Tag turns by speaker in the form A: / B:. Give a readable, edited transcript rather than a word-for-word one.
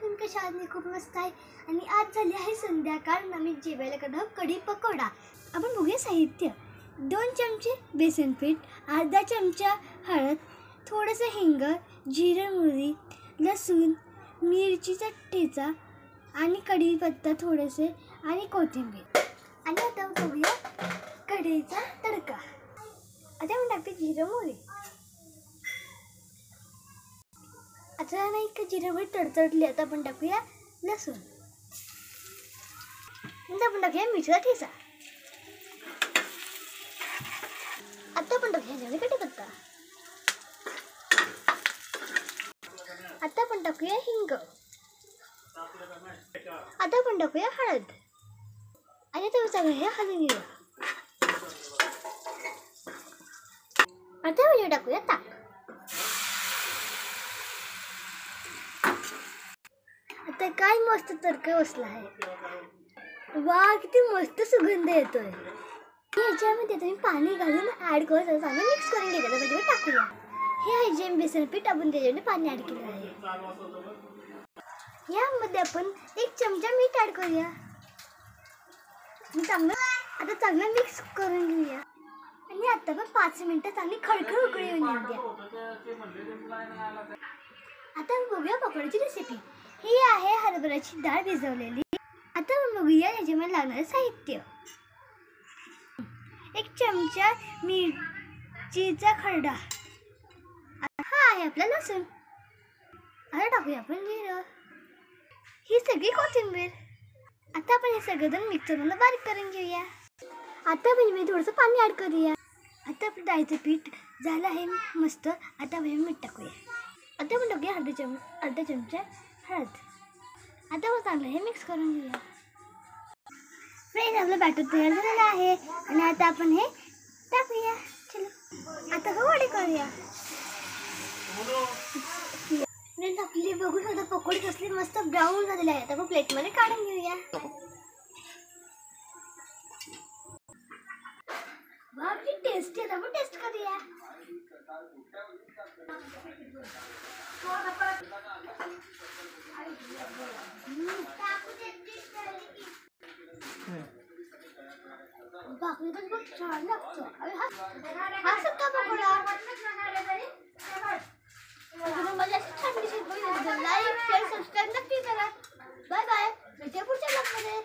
A: पण कशा आहात? मी खूप मस्त आहे आणि आज झाली आहे संध्याकाळ. आम्ही जेवायला करणार आहोत कढी पकोडा. आपण बघूया साहित्य. 2 चमचे बेसन पीठ, अर्धा चमचा हळद, थोडंसं हिंग, जिरं मोहरी, लसूण, मिरचीचा ठेचा आणि कढीपत्ता थोडेसे आणि कोथिंबीर. आणि आता बघूया कढईचा तडका. आता आपण टाकते जिरं मोहरी. आता नाही का जिरं मोहरी तडतडली. आता आपण टाकूया लसूण. नंतर आपण टाकूया मिरचीचा ठेचा. आता आपण टाकूया ह्याच्यामध्ये कढीपत्ता. आता आपण टाकूया हिंग. आता आपण टाकूया हळद आणि ते सगळं हे हलवून घेऊया. आता आपण टाकूया ताक. आता काय मस्त तडका बसला आहे. वा, किती मस्त सुगंध येतोय. ह्याच्यामध्ये तुम्ही पाणी घालून ऍड करून चांगलं मिक्स करून घ्यायचं. त्याच्यामध्ये टाकूया हे आहे जे बेसन पीठ. आपण त्याच्यामध्ये पाणी ऍड केलं आहे. यामध्ये आपण 1 चमचा मीठ ऍड करूया. आता चांगलं मिक्स करून घेऊया. आणि आता आपण 5 मिनिटं चांगली खळखळ उकळी येऊन द्या. आता आपण बघूया पकोड्याची रेसिपी. ही आहे हरभऱ्याची डाळ भिजवलेली. आता आपण बघूया याच्यामध्ये लागणारे साहित्य. 1 चमचा मिरचीचा खरडा. हा आहे आपला लसूण. आता टाकूया आपण जिरं. ही सगळी कोथिंबीर. आता आपण हे सगळं मिक्सरमध्ये बारीक करून घेऊया. आता आपण थोडंसं पाणी ऍड करूया. आता आपलं डाळीचं पीठ झालं आहे मस्त. आता आपण मीठ टाकूया. आता आपण टाकूया अर्धा चमचा हळद. आता आपण चांगलं हे मिक्स करून घेऊया. फ्रेंड्स, आपलं बॅटर तयार झालेलं आहे आणि आता आपण हे टाकूया. चलो आता वडे करूया. फ्रेंड्स, आपली बघून आता पकोडी कसली मस्त ब्राऊन झालेली आहे. आता आपण प्लेटमध्ये काढून घेऊया. वाव, किती टेस्टी आहे. आपण टेस्ट करूया. बाकी तर खूप छान लागतो. हा सगळा पकोडा मला अशी छान दिसत. लाईक शेअर सबस्क्राईब नक्की करा. Bye bye. भेटूया पुढच्या ब्लॉगमध्ये.